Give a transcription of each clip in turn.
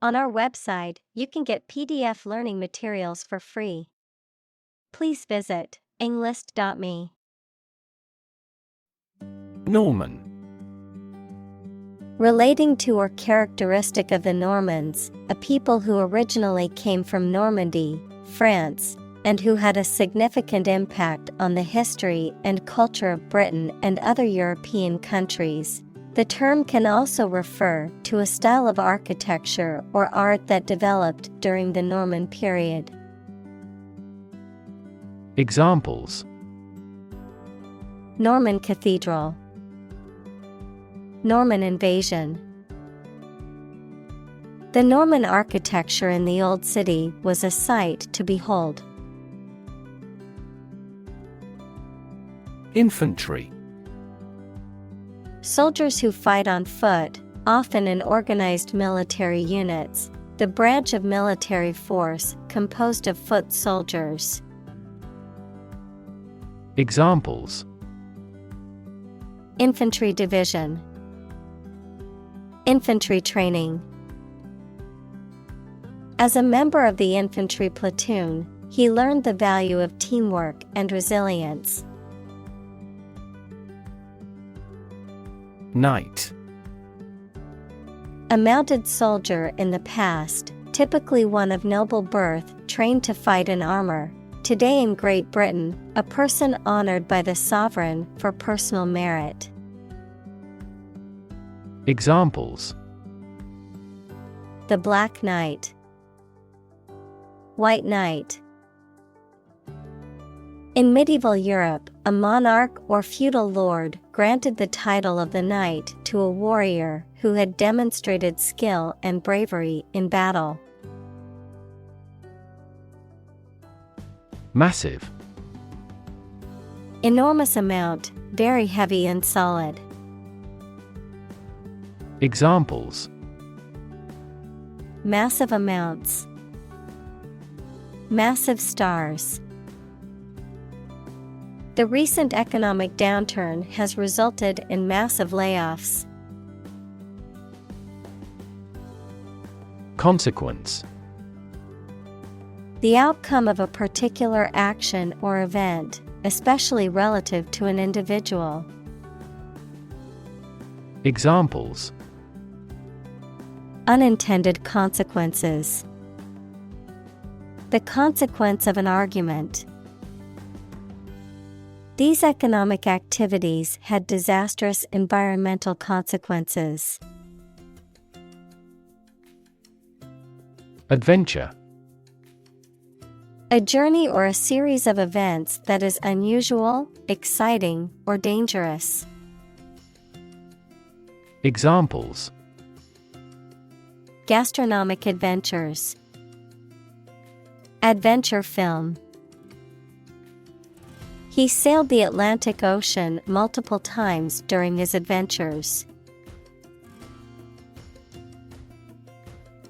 On our website, you can get PDF learning materials for free. Please visit englist.me. Norman. Relating to or characteristic of the Normans, a people who originally came from Normandy, France, and who had a significant impact on the history and culture of Britain and other European countries. The term can also refer to a style of architecture or art that developed during the Norman period. Examples: Norman Cathedral, Norman invasion. The Norman architecture in the Old City was a sight to behold. Infantry. Soldiers who fight on foot, often in organized military units, the branch of military force composed of foot soldiers. Examples: Infantry division, infantry training. As a member of the infantry platoon, he learned the value of teamwork and resilience. Knight. A mounted soldier in the past, typically one of noble birth, trained to fight in armor. Today in Great Britain, a person honored by the sovereign for personal merit. Examples: The Black Knight, White Knight. In medieval Europe, a monarch or feudal lord granted the title of the knight to a warrior who had demonstrated skill and bravery in battle. Massive. Enormous amount, very heavy and solid. Examples: Massive amounts, massive stars. The recent economic downturn has resulted in massive layoffs. Consequence. The outcome of a particular action or event, especially relative to an individual. Examples: Unintended consequences. The consequence of an argument. These economic activities had disastrous environmental consequences. Adventure. A journey or a series of events that is unusual, exciting, or dangerous. Examples: Gastronomic adventures. Adventure film. He sailed the Atlantic Ocean multiple times during his adventures.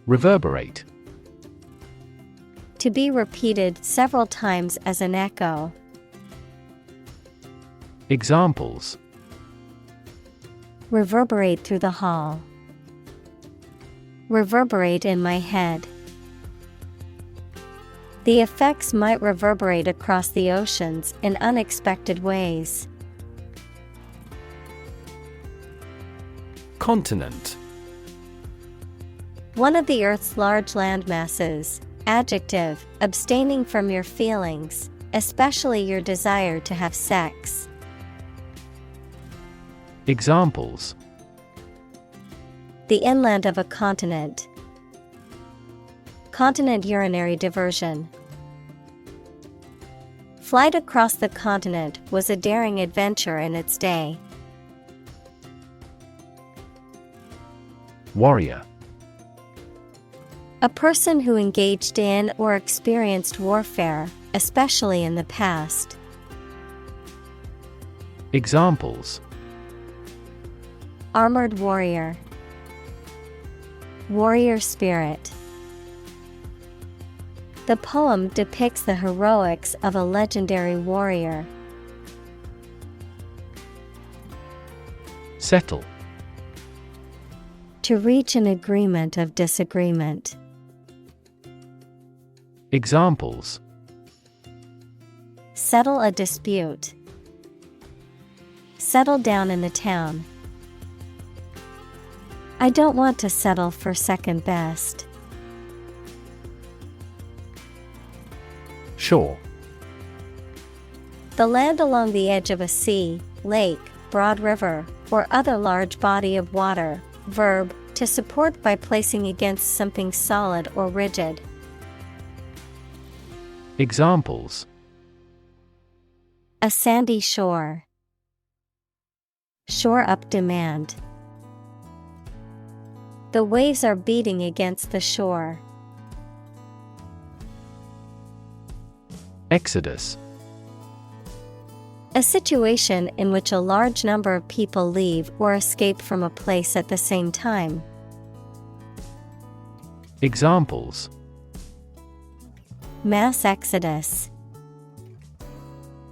Reverberate. To be repeated several times as an echo. Examples: Reverberate through the hall. Reverberate in my head. The effects might reverberate across the oceans in unexpected ways. Continent. One of the Earth's large landmasses. Adjective, abstaining from your feelings, especially your desire to have sex. Examples: The inland of a continent. Continent urinary diversion. Flight across the continent was a daring adventure in its day. Warrior. A person who engaged in or experienced warfare, especially in the past. Examples: Armored warrior. Warrior spirit. The poem depicts the heroics of a legendary warrior. Settle. To reach an agreement of disagreement. Examples: Settle a dispute. Settle down in the town. I don't want to settle for second best. Shore. The land along the edge of a sea, lake, broad river, or other large body of water. Verb, to support by placing against something solid or rigid. Examples: A sandy shore. Shore up demand. The waves are beating against the shore. Exodus. A situation in which a large number of people leave or escape from a place at the same time. Examples: Mass exodus.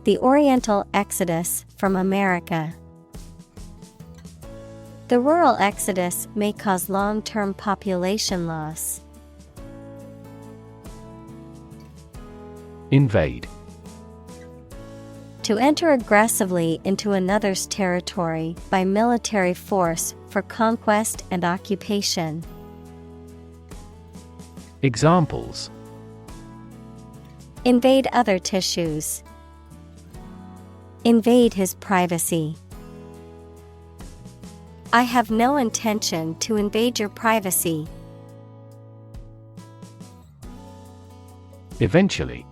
The Oriental exodus from America. The rural exodus may cause long-term population loss. Invade. To enter aggressively into another's territory by military force for conquest and occupation. Examples: Invade other tissues. Invade his privacy. I have no intention to invade your privacy. Eventually.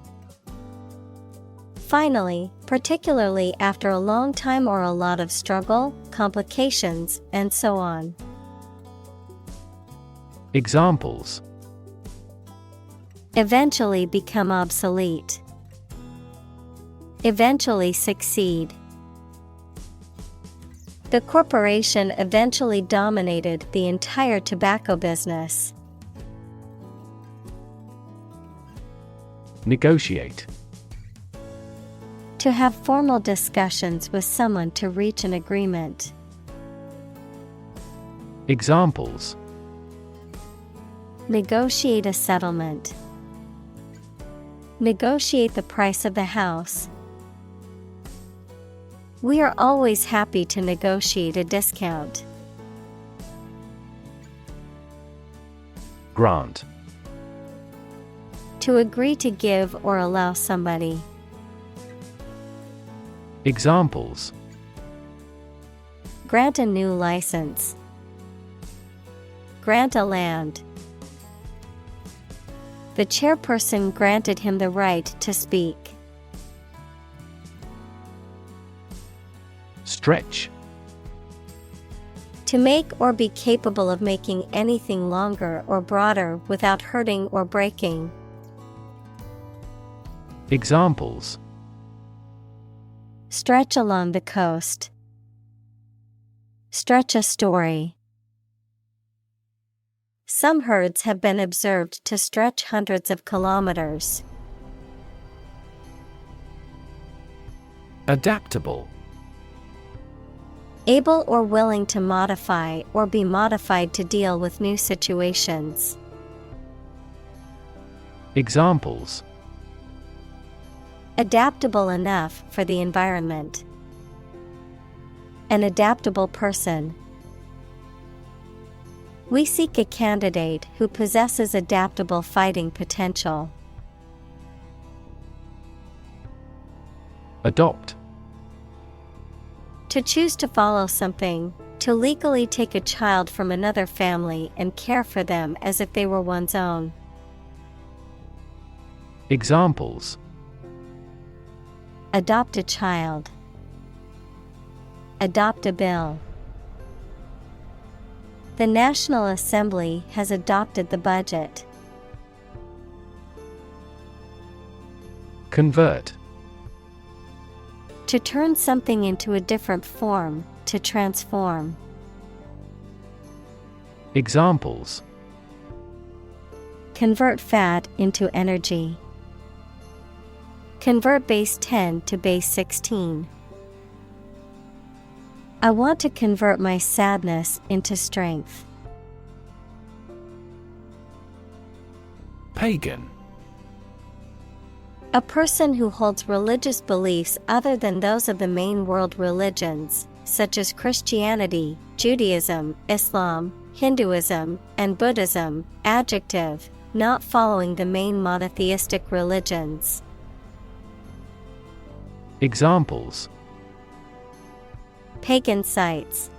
Finally, particularly after a long time or a lot of struggle, complications, and so on. Examples: Eventually become obsolete. Eventually succeed. The corporation eventually dominated the entire tobacco business. Negotiate. To have formal discussions with someone to reach an agreement. Examples: Negotiate a settlement. Negotiate the price of the house. We are always happy to negotiate a discount. Grant. To agree to give or allow somebody. Examples: Grant a new license. Grant a land. The chairperson granted him the right to speak. Stretch. To make or be capable of making anything longer or broader without hurting or breaking. Examples: Stretch along the coast. Stretch a story. Some herds have been observed to stretch hundreds of kilometers. Adaptable. Able or willing to modify or be modified to deal with new situations. Examples: Adaptable enough for the environment. An adaptable person. We seek a candidate who possesses adaptable fighting potential. Adopt. To choose to follow something, to legally take a child from another family and care for them as if they were one's own. Examples: Adopt a child. Adopt a bill. The National Assembly has adopted the budget. Convert. To turn something into a different form, to transform. Examples: Convert fat into energy. Convert base 10 to base 16. I want to convert my sadness into strength. Pagan. A person who holds religious beliefs other than those of the main world religions, such as Christianity, Judaism, Islam, Hinduism, and Buddhism. Adjective, not following the main monotheistic religions. Examples: Pagan sites,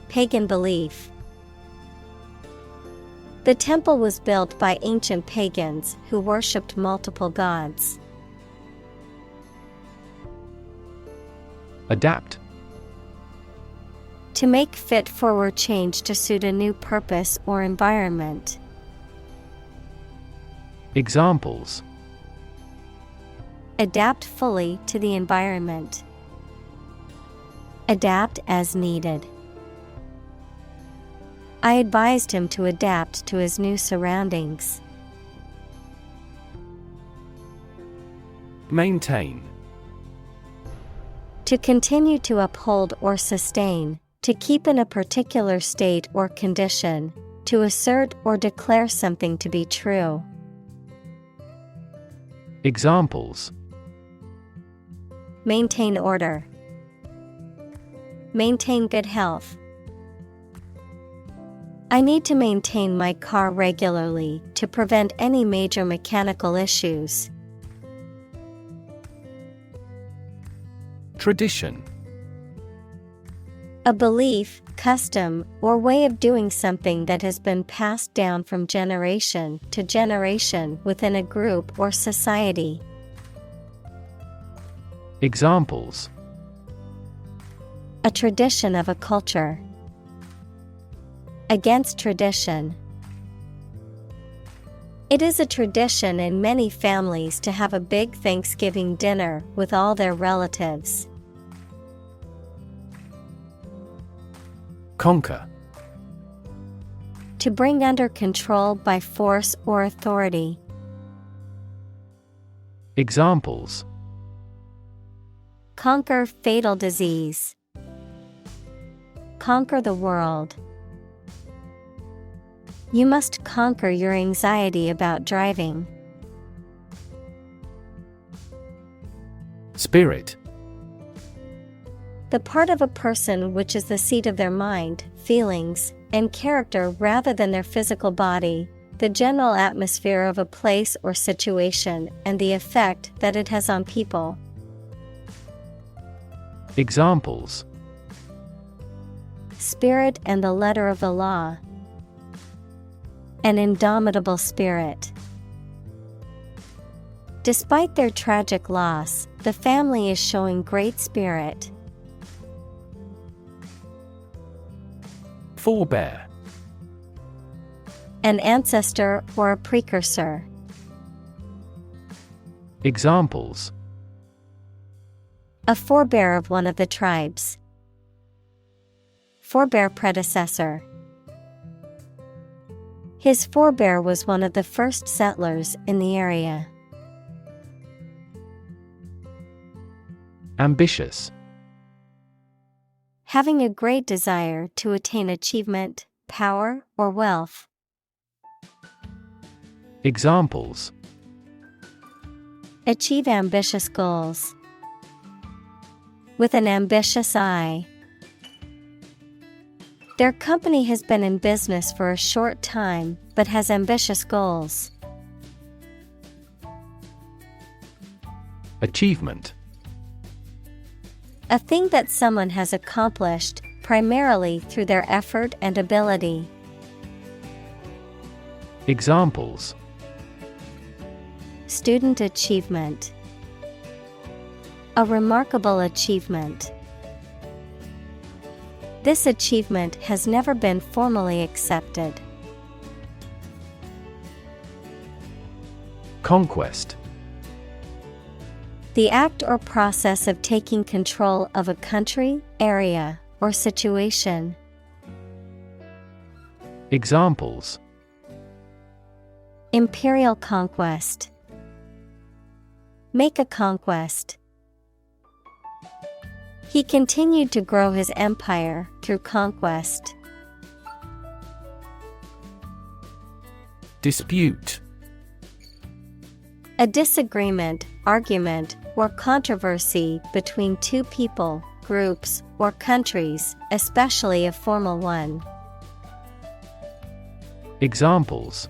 pagan belief. The temple was built by ancient pagans who worshipped multiple gods. Adapt. To make fit for or change to suit a new purpose or environment. Examples: Adapt fully to the environment. Adapt as needed. I advised him to adapt to his new surroundings. Maintain. To continue to uphold or sustain, to keep in a particular state or condition, to assert or declare something to be true. Examples: Maintain order. Maintain good health. I need to maintain my car regularly to prevent any major mechanical issues. Tradition. A belief, custom, or way of doing something that has been passed down from generation to generation within a group or society. Examples: A tradition of a culture. Against tradition. It is a tradition in many families to have a big Thanksgiving dinner with all their relatives. Conquer. To bring under control by force or authority. Examples: Conquer fatal disease. Conquer the world. You must conquer your anxiety about driving. Spirit. The part of a person which is the seat of their mind, feelings, and character rather than their physical body, the general atmosphere of a place or situation, and the effect that it has on people. Examples: Spirit and the letter of the law. An indomitable spirit. Despite their tragic loss, the family is showing great spirit. Forebear. An ancestor or a precursor. Examples: A forebear of one of the tribes. Forebear predecessor. His forebear was one of the first settlers in the area. Ambitious. Having a great desire to attain achievement, power, or wealth. Examples: Achieve ambitious goals. With an ambitious eye. Their company has been in business for a short time, but has ambitious goals. Achievement. A thing that someone has accomplished, primarily through their effort and ability. Examples: Student achievement. A remarkable achievement. This achievement has never been formally accepted. Conquest. The act or process of taking control of a country, area, or situation. Examples: Imperial conquest. Make a conquest. He continued to grow his empire through conquest. Dispute. A disagreement, argument, or controversy between two people, groups, or countries, especially a formal one. Examples: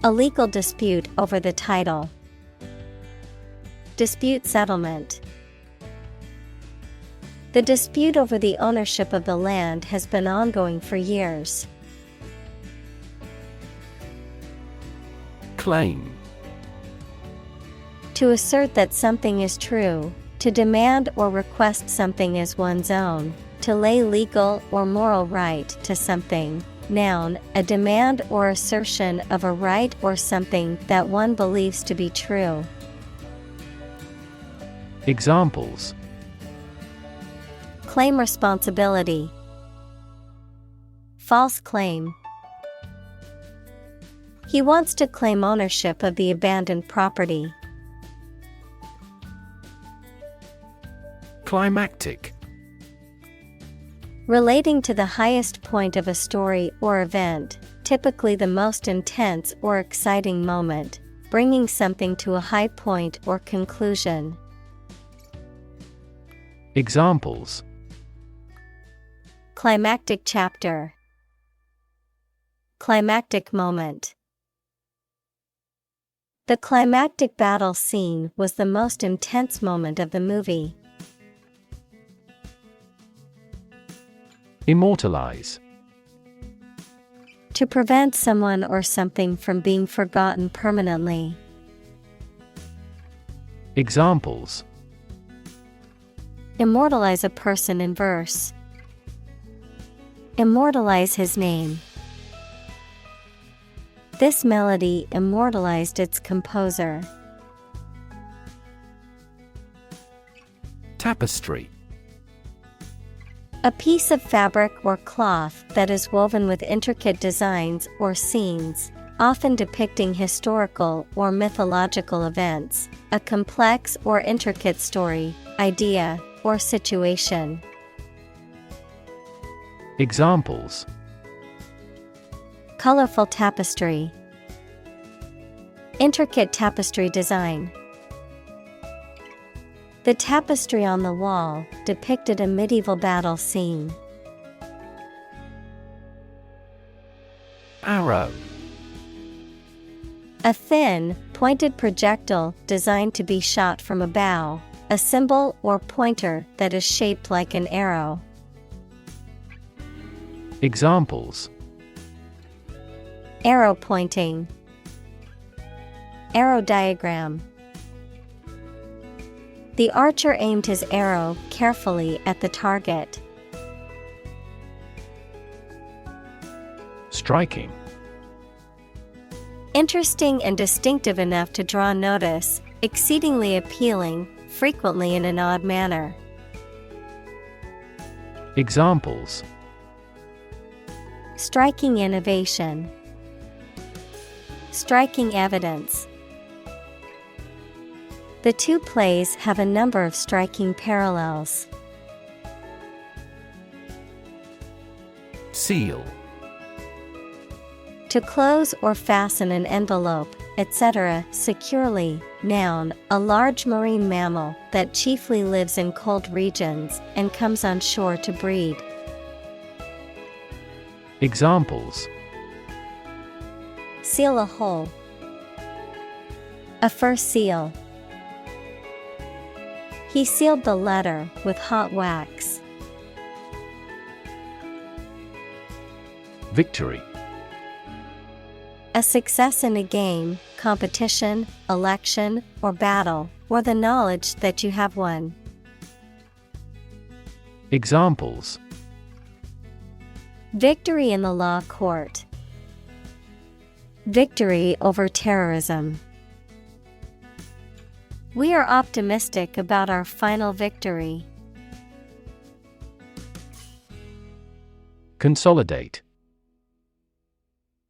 A legal dispute over the title. Dispute settlement. The dispute over the ownership of the land has been ongoing for years. Claim. To assert that something is true, to demand or request something as one's own, to lay legal or moral right to something. Noun, a demand or assertion of a right or something that one believes to be true. Examples: Claim responsibility. False claim. He wants to claim ownership of the abandoned property. Climactic. Relating to the highest point of a story or event, typically the most intense or exciting moment, bringing something to a high point or conclusion. Examples: Climactic chapter. Climactic moment. The climactic battle scene was the most intense moment of the movie. Immortalize. To prevent someone or something from being forgotten permanently. Examples: Immortalize a person in verse. Immortalize his name. This melody immortalized its composer. Tapestry. A piece of fabric or cloth that is woven with intricate designs or scenes, often depicting historical or mythological events, a complex or intricate story, idea, or situation. Examples: Colorful tapestry. Intricate tapestry design. The tapestry on the wall depicted a medieval battle scene. Arrow. A thin, pointed projectile designed to be shot from a bow, a symbol or pointer that is shaped like an arrow. Examples: Arrow pointing. Arrow diagram. The archer aimed his arrow carefully at the target. Striking. Interesting and distinctive enough to draw notice, exceedingly appealing, frequently in an odd manner. Examples: Striking innovation. Striking evidence. The two plays have a number of striking parallels. Seal. To close or fasten an envelope, etc., securely. Noun, a large marine mammal that chiefly lives in cold regions and comes on shore to breed. Examples: Seal a hole. A fur seal. He sealed the letter with hot wax. Victory. A success in a game, competition, election, or battle, or the knowledge that you have won. Examples: Victory in the law court. Victory over terrorism. We are optimistic about our final victory. Consolidate.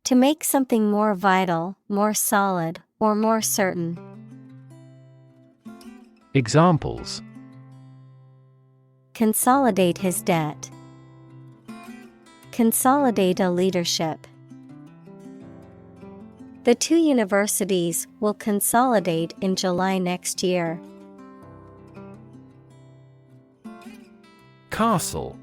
To make something more vital, more solid, or more certain. Examples: Consolidate his debt. Consolidate a leadership. The two universities will consolidate in July next year. Castle.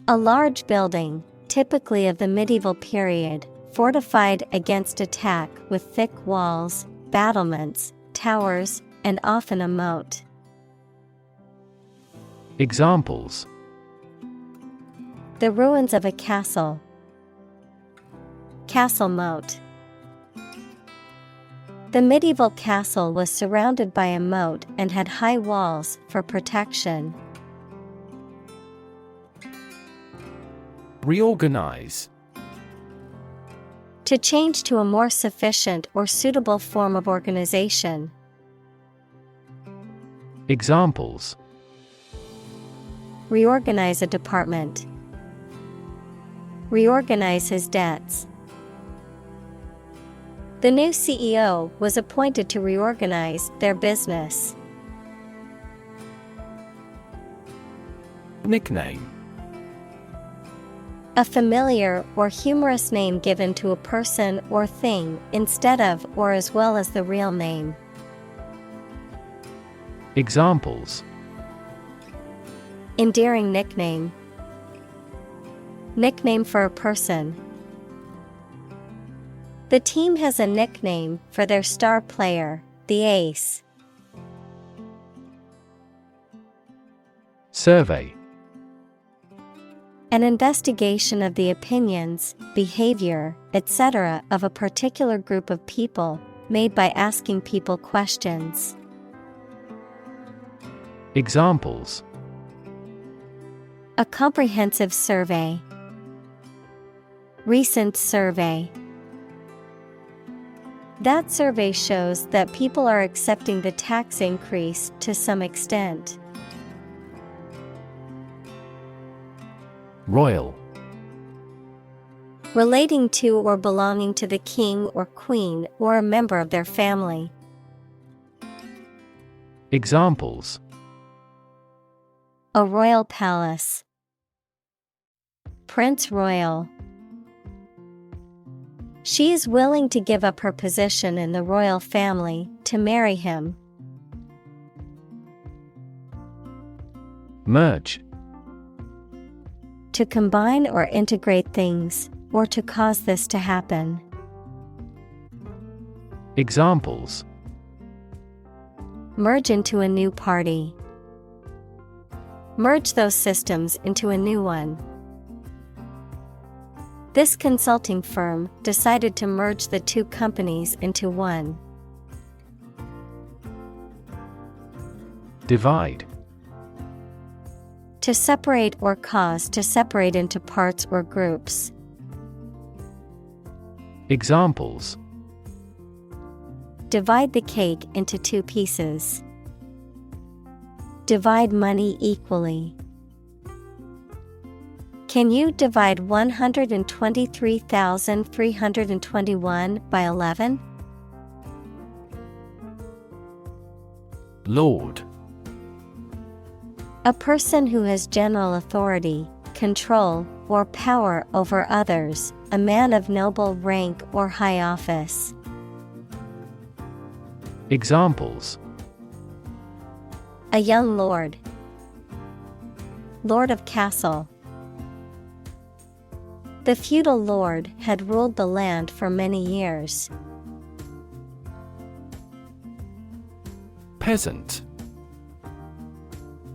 A large building, typically of the medieval period, fortified against attack with thick walls, battlements, towers, and often a moat. Examples: The ruins of a castle. Castle moat. The medieval castle was surrounded by a moat and had high walls for protection. Reorganize. To change to a more sufficient or suitable form of organization. Examples: Reorganize a department. Reorganize his debts. The new CEO was appointed to reorganize their business. Nickname. A familiar or humorous name given to a person or thing instead of or as well as the real name. Examples: Endearing nickname. Nickname for a person. The team has a nickname for their star player, the ace. Survey. An investigation of the opinions, behavior, etc. of a particular group of people, made by asking people questions. Examples: A comprehensive survey. Recent survey. That survey shows that people are accepting the tax increase to some extent. Royal. Relating to or belonging to the king or queen or a member of their family. Examples: A royal palace. Prince Royal. She is willing to give up her position in the royal family to marry him. Merge. To combine or integrate things, or to cause this to happen. Examples: Merge into a new party. Merge those systems into a new one. This consulting firm decided to merge the two companies into one. Divide. To separate or cause to separate into parts or groups. Examples: Divide the cake into two pieces. Divide money equally. Can you divide 123,321 by 11? Lord. A person who has general authority, control, or power over others, a man of noble rank or high office. Examples: A young lord. Lord of castle. The feudal lord had ruled the land for many years. Peasant.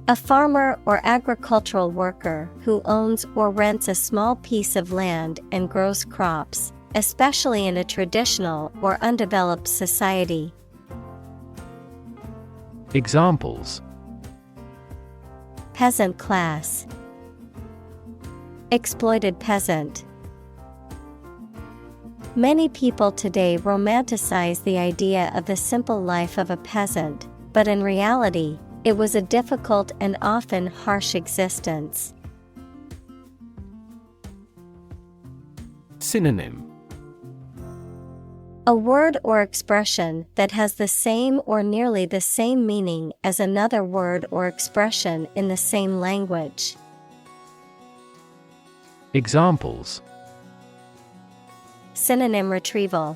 A farmer or agricultural worker who owns or rents a small piece of land and grows crops, especially in a traditional or undeveloped society. Examples: Peasant class. Exploited peasant. Many people today romanticize the idea of the simple life of a peasant, but in reality, it was a difficult and often harsh existence. Synonym. A word or expression that has the same or nearly the same meaning as another word or expression in the same language. Examples: Synonym retrieval.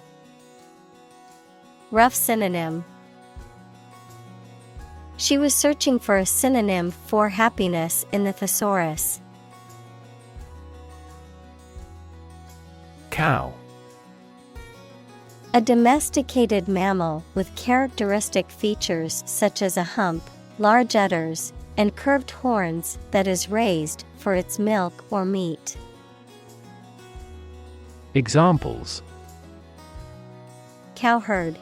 Rough synonym. She was searching for a synonym for happiness in the thesaurus. Cow. A domesticated mammal with characteristic features such as a hump, large udders, and curved horns that is raised for its milk or meat. Examples: Cowherd,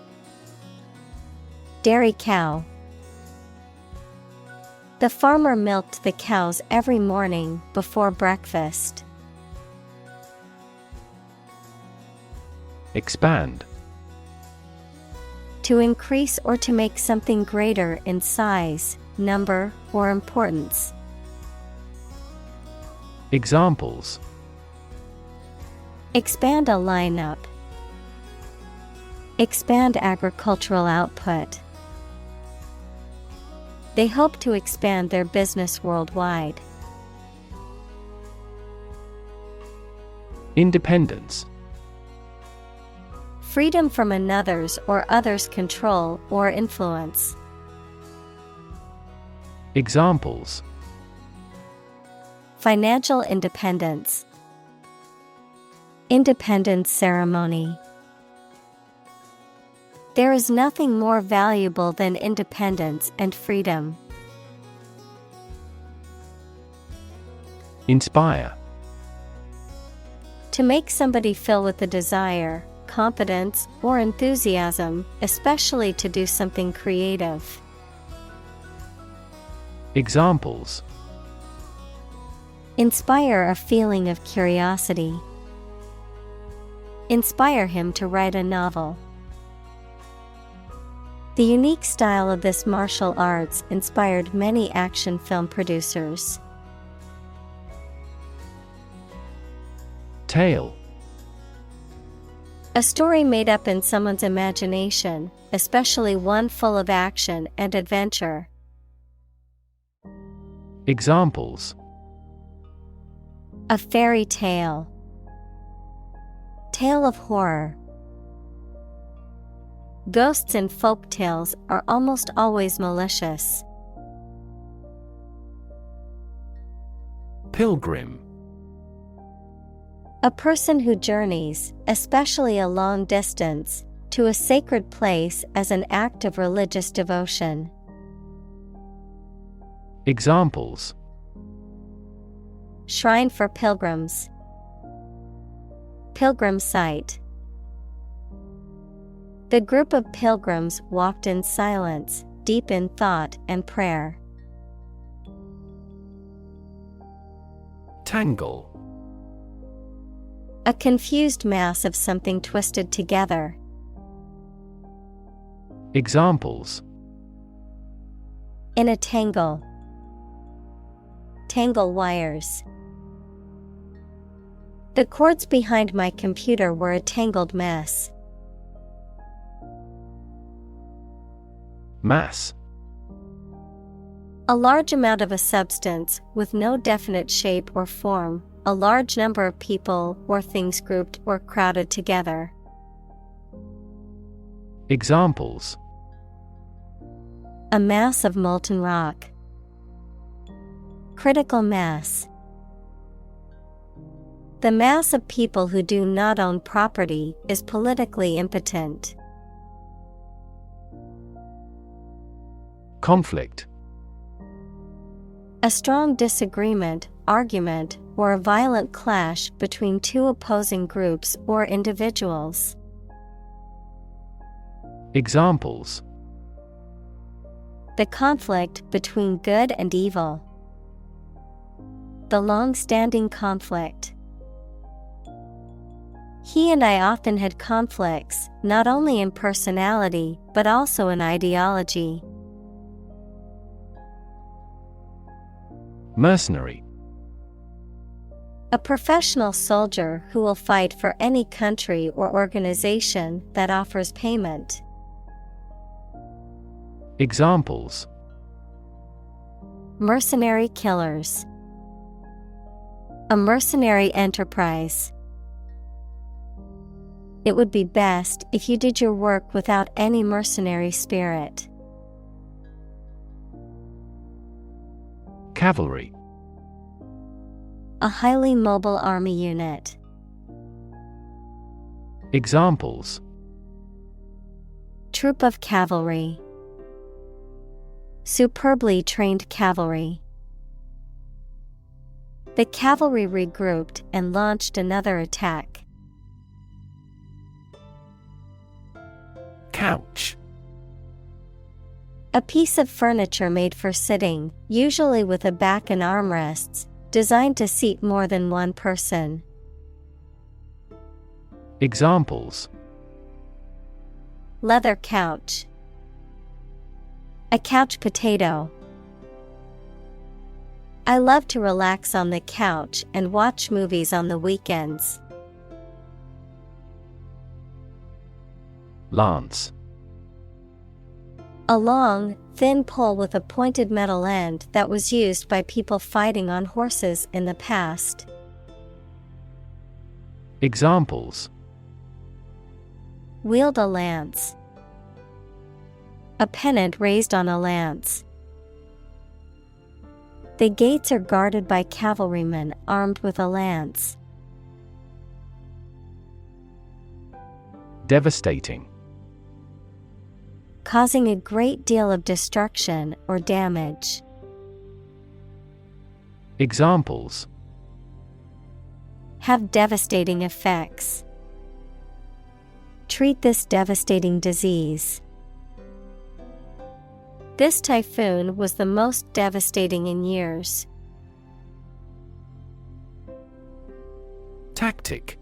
dairy cow. The farmer milked the cows every morning before breakfast. Expand. To increase or to make something greater in size, number, or importance. Examples: Expand a lineup. Expand agricultural output. They hope to expand their business worldwide. Independence. Freedom from another's or others' control or influence. Examples: Financial independence. Independence ceremony. There is nothing more valuable than independence and freedom. Inspire. To make somebody feel with a desire, confidence, or enthusiasm, especially to do something creative. Examples: Inspire a feeling of curiosity. Inspire him to write a novel. The unique style of this martial arts inspired many action film producers. Tale. A story made up in someone's imagination, especially one full of action and adventure. Examples: A fairy tale. Tale of horror. Ghosts in folk tales are almost always malicious. Pilgrim. A person who journeys, especially a long distance, to a sacred place as an act of religious devotion. Examples: Shrine for pilgrims. Pilgrim site. The group of pilgrims walked in silence, deep in thought and prayer. Tangle. A confused mass of something twisted together. Examples: In a tangle. Tangle wires. The cords behind my computer were a tangled mess. Mass. A large amount of a substance with no definite shape or form, a large number of people or things grouped or crowded together. Examples: A mass of molten rock. Critical mass. The mass of people who do not own property is politically impotent. Conflict. A strong disagreement, argument, or a violent clash between two opposing groups or individuals. Examples: The conflict between good and evil. The long-standing conflict. He and I often had conflicts, not only in personality, but also in ideology. Mercenary. A professional soldier who will fight for any country or organization that offers payment. Examples: Mercenary killers. A mercenary enterprise. It would be best if you did your work without any mercenary spirit. Cavalry. A highly mobile army unit. Examples: Troop of cavalry. Superbly trained cavalry. The cavalry regrouped and launched another attack. Couch. A piece of furniture made for sitting, usually with a back and armrests, designed to seat more than one person. Examples: Leather couch. A couch potato. I love to relax on the couch and watch movies on the weekends. Lance. A long, thin pole with a pointed metal end that was used by people fighting on horses in the past. Examples: Wield a lance. A pennant raised on a lance. The gates are guarded by cavalrymen armed with a lance. Devastating. Causing a great deal of destruction or damage. Examples: Have devastating effects. Treat this devastating disease. This typhoon was the most devastating in years. Tactic.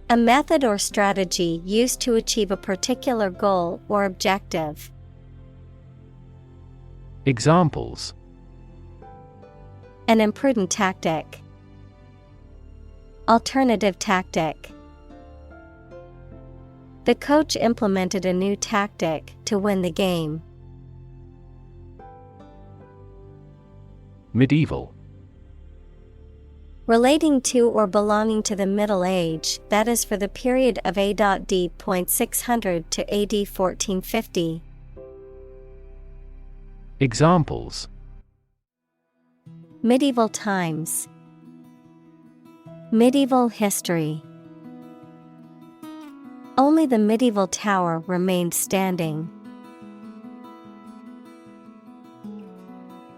A method or strategy used to achieve a particular goal or objective. Examples: An imprudent tactic. Alternative tactic. The coach implemented a new tactic to win the game. Medieval. Relating to or belonging to the Middle Age, that is for the period of A.D. 600 to AD 1450. Examples: Medieval times. Medieval history. Only the medieval tower remained standing.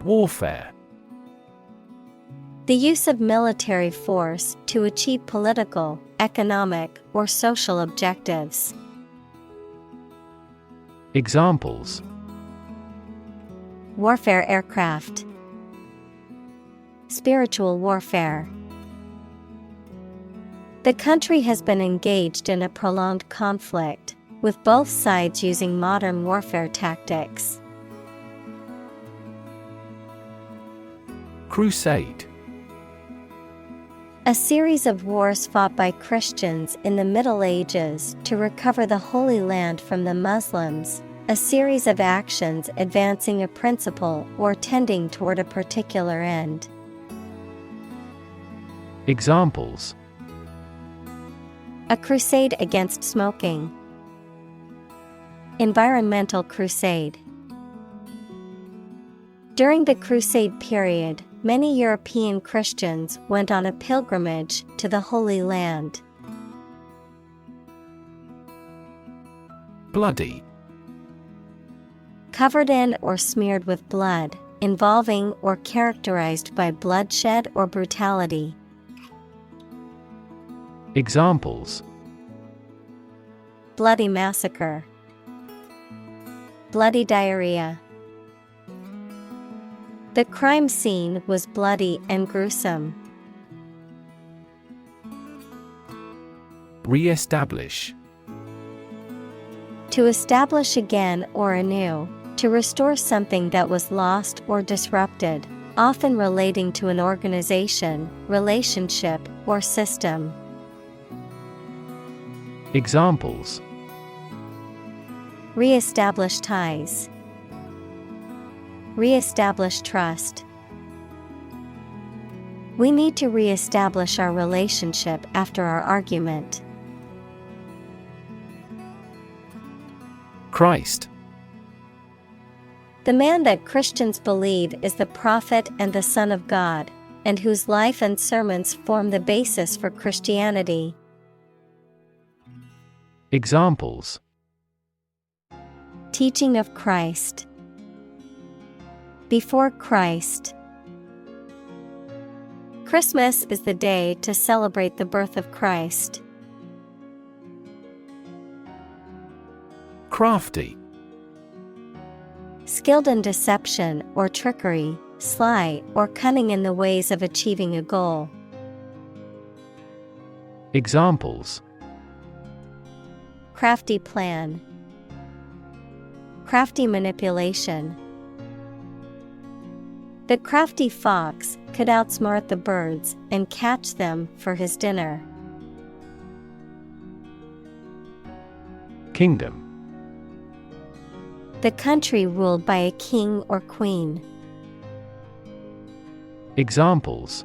Warfare. The use of military force to achieve political, economic, or social objectives. Examples: Warfare aircraft. Spiritual warfare. The country has been engaged in a prolonged conflict, with both sides using modern warfare tactics. Crusade. A series of wars fought by Christians in the Middle Ages to recover the Holy Land from the Muslims, a series of actions advancing a principle or tending toward a particular end. Examples: A crusade against smoking. Environmental crusade. During the Crusade period, many European Christians went on a pilgrimage to the Holy Land. Bloody. Covered in or smeared with blood, involving or characterized by bloodshed or brutality. Examples: Bloody massacre. Bloody diarrhea. The crime scene was bloody and gruesome. Re-establish. To establish again or anew, to restore something that was lost or disrupted, often relating to an organization, relationship, or system. Examples: Re-establish ties. Re-establish trust. We need to re-establish our relationship after our argument. Christ. The man that Christians believe is the prophet and the Son of God, and whose life and sermons form the basis for Christianity. Examples: Teaching of Christ. Before Christ. Christmas is the day to celebrate the birth of Christ. Crafty. Skilled in deception or trickery, sly or cunning in the ways of achieving a goal. Examples: Crafty plan. Crafty manipulation. The crafty fox could outsmart the birds and catch them for his dinner. Kingdom. The country ruled by a king or queen. Examples: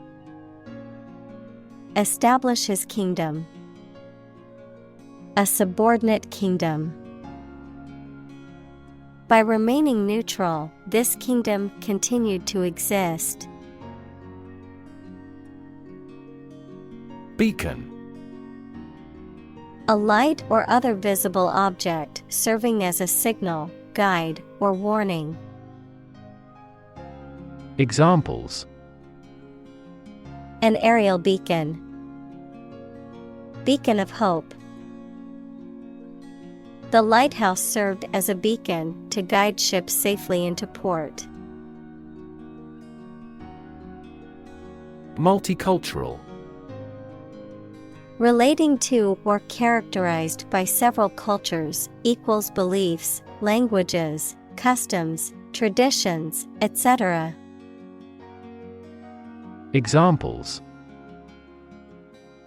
Establish his kingdom. A subordinate kingdom. By remaining neutral, this kingdom continued to exist. Beacon. A light or other visible object serving as a signal, guide, or warning. Examples: An aerial beacon. Beacon of hope. The lighthouse served as a beacon to guide ships safely into port. Multicultural. Relating to or characterized by several cultures, equals beliefs, languages, customs, traditions, etc. Examples: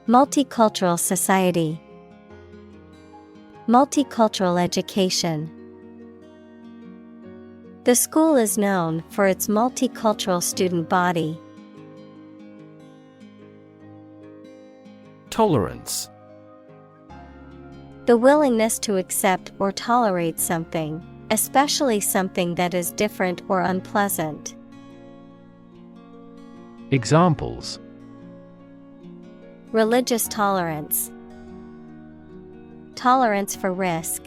Multicultural society. Multicultural education. The school is known for its multicultural student body. Tolerance. The willingness to accept or tolerate something, especially something that is different or unpleasant. Examples: Religious tolerance. Tolerance for risk.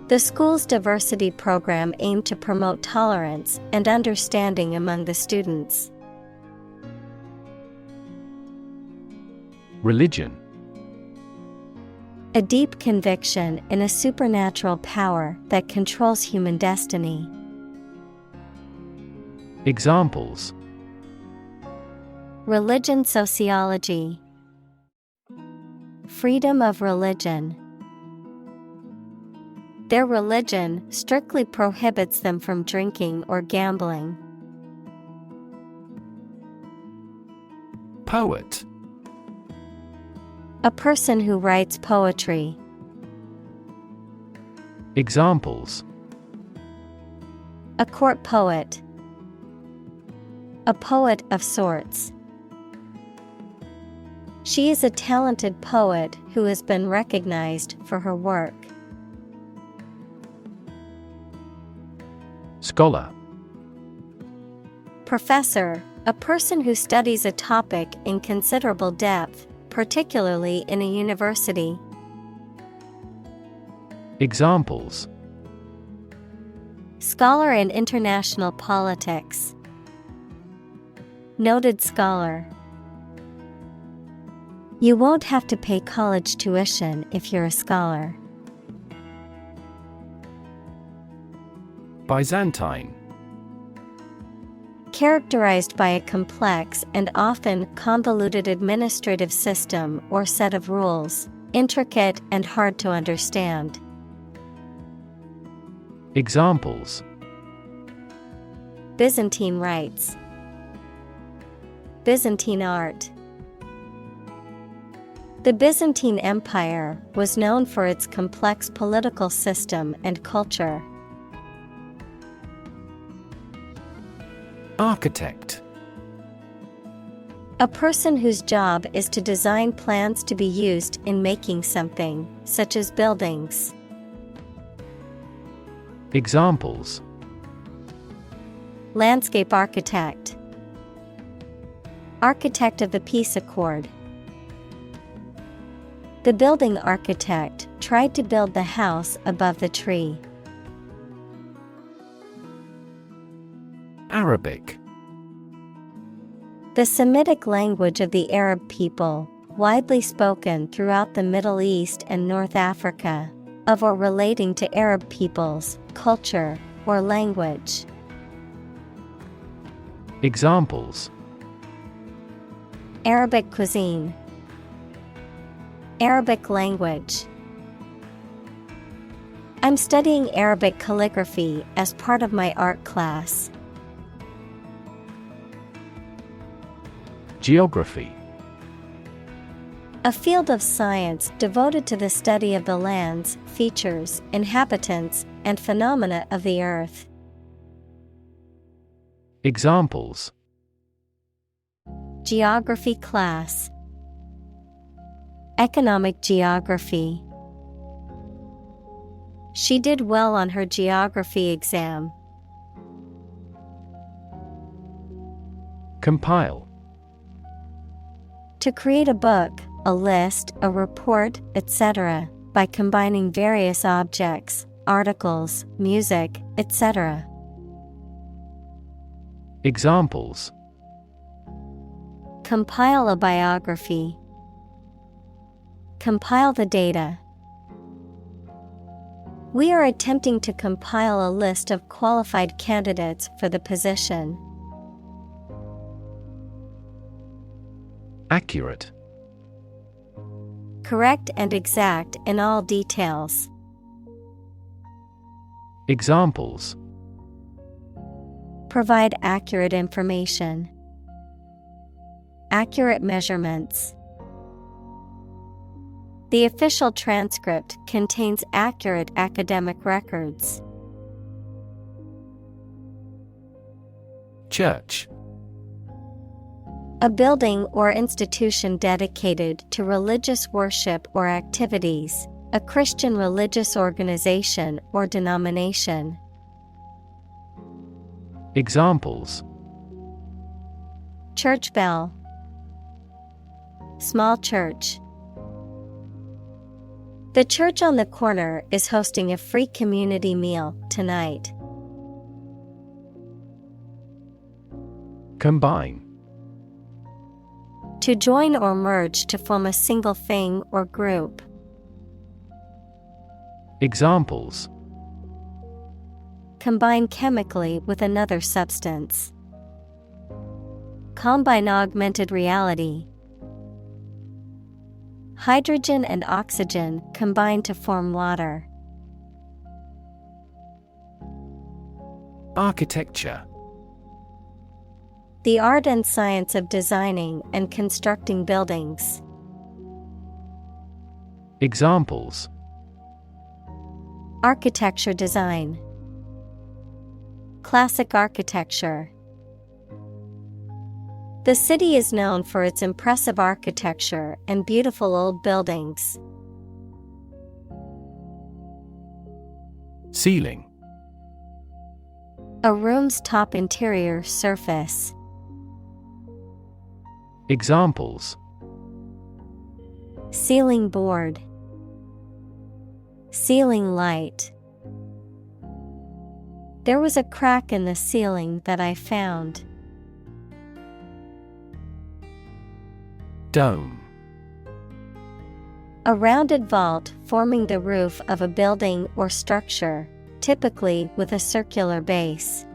The school's diversity program aimed to promote tolerance and understanding among the students. Religion. A deep conviction in a supernatural power that controls human destiny. Examples: Religion sociology. Freedom of religion. Their religion strictly prohibits them from drinking or gambling. Poet. A person who writes poetry. Examples: A court poet. A poet of sorts. She is a talented poet who has been recognized for her work. Scholar. Professor, a person who studies a topic in considerable depth, particularly in a university. Examples: Scholar in international politics. Noted scholar. You won't have to pay college tuition if you're a scholar. Byzantine. Characterized by a complex and often convoluted administrative system or set of rules, intricate and hard to understand. Examples: Byzantine rites. Byzantine art. The Byzantine Empire was known for its complex political system and culture. Architect. A person whose job is to design plans to be used in making something, such as buildings. Examples: landscape architect, architect of the peace accord. The building architect tried to build the house above the tree. Arabic. The Semitic language of the Arab people, widely spoken throughout the Middle East and North Africa, of or relating to Arab peoples, culture, or language. Examples: Arabic cuisine, Arabic language. I'm studying Arabic calligraphy as part of my art class. Geography. A field of science devoted to the study of the lands, features, inhabitants, and phenomena of the earth. Examples: Geography class, economic geography. She did well on her geography exam. Compile. To create a book, a list, a report, etc., by combining various objects, articles, music, etc. Examples: compile a biography, compile the data. We are attempting to compile a list of qualified candidates for the position. Accurate. Correct and exact in all details. Examples: provide accurate information, accurate measurements. The official transcript contains accurate academic records. Church. A building or institution dedicated to religious worship or activities, a Christian religious organization or denomination. Examples: church bell, small church. The church on the corner is hosting a free community meal tonight. Combine. To join or merge to form a single thing or group. Examples: combine chemically with another substance. Combine augmented reality. Hydrogen and oxygen combine to form water. Architecture. The art and science of designing and constructing buildings. Examples: architecture design, classic architecture. The city is known for its impressive architecture and beautiful old buildings. Ceiling. A room's top interior surface. Examples: ceiling board, ceiling light. There was a crack in the ceiling that I found. Dome. A rounded vault forming the roof of a building or structure, typically with a circular base.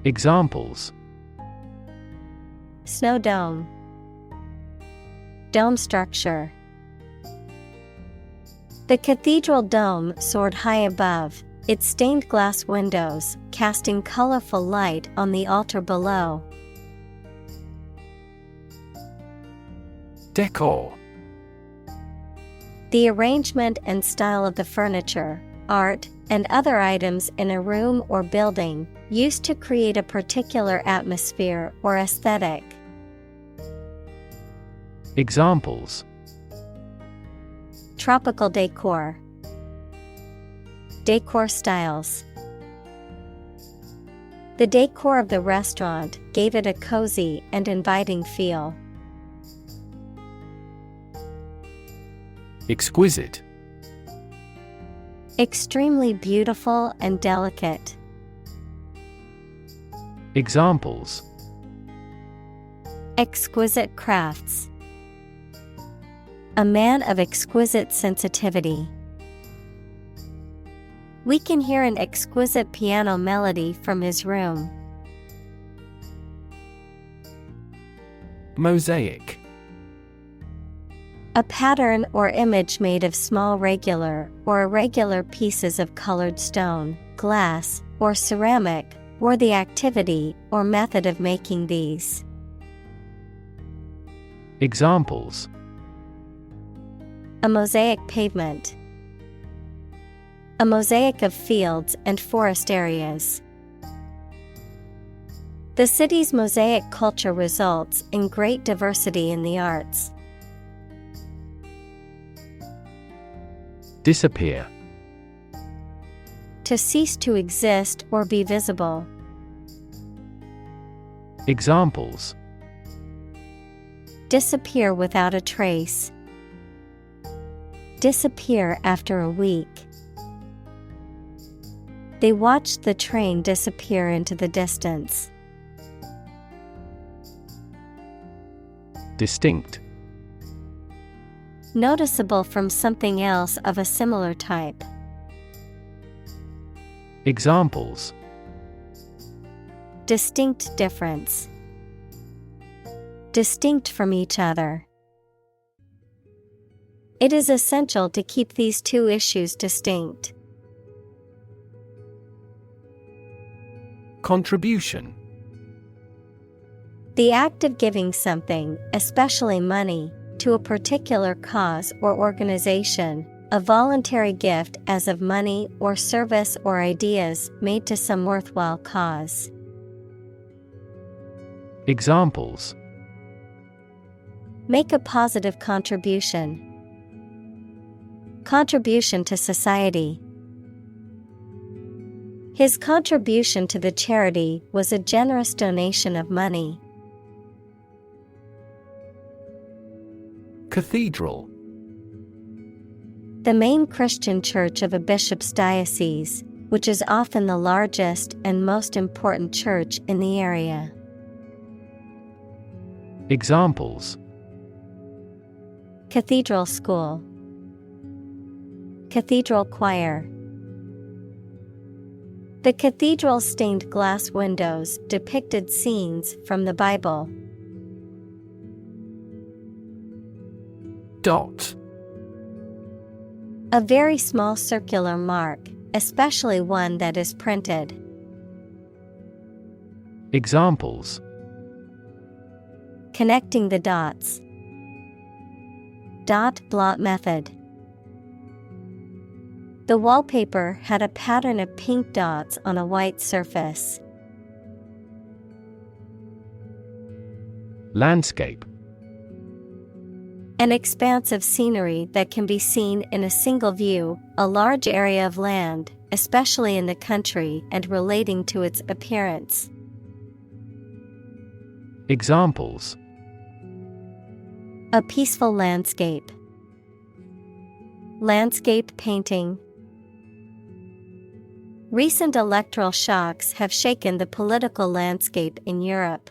Examples: snow dome, dome structure. The cathedral dome soared high above, its stained glass windows casting colorful light on the altar below. Decor. The arrangement and style of the furniture, art, and other items in a room or building, used to create a particular atmosphere or aesthetic. Examples: tropical decor, Decor styles. The decor of the restaurant gave it a cozy and inviting feel. Exquisite. Extremely beautiful and delicate. Examples: exquisite crafts. A man of exquisite sensitivity. We can hear an exquisite piano melody from his room. Mosaic. A pattern or image made of small regular or irregular pieces of colored stone, glass, or ceramic, or the activity or method of making these. Examples: a mosaic pavement. A mosaic of fields and forest areas. The city's mosaic culture results in great diversity in the arts. Disappear. To cease to exist or be visible. Examples: disappear without a trace. Disappear after a week. They watched the train disappear into the distance. Distinct. Noticeable from something else of a similar type. Examples: distinct difference. Distinct from each other. It is essential to keep these two issues distinct. Contribution. The act of giving something, especially money, to a particular cause or organization, a voluntary gift as of money or service or ideas made to some worthwhile cause. Examples: make a positive contribution. Contribution to society. His contribution to the charity was a generous donation of money. Cathedral. The main Christian church of a bishop's diocese, which is often the largest and most important church in the area. Examples: cathedral school. Cathedral choir. The cathedral's stained glass windows depicted scenes from the Bible. Dot. A very small circular mark, especially one that is printed. Examples: connecting the dots. Dot blot method. The wallpaper had a pattern of pink dots on a white surface. Landscape. An expanse of scenery that can be seen in a single view, a large area of land, especially in the country and relating to its appearance. Examples: a peaceful landscape. Landscape painting. Recent electoral shocks have shaken the political landscape in Europe.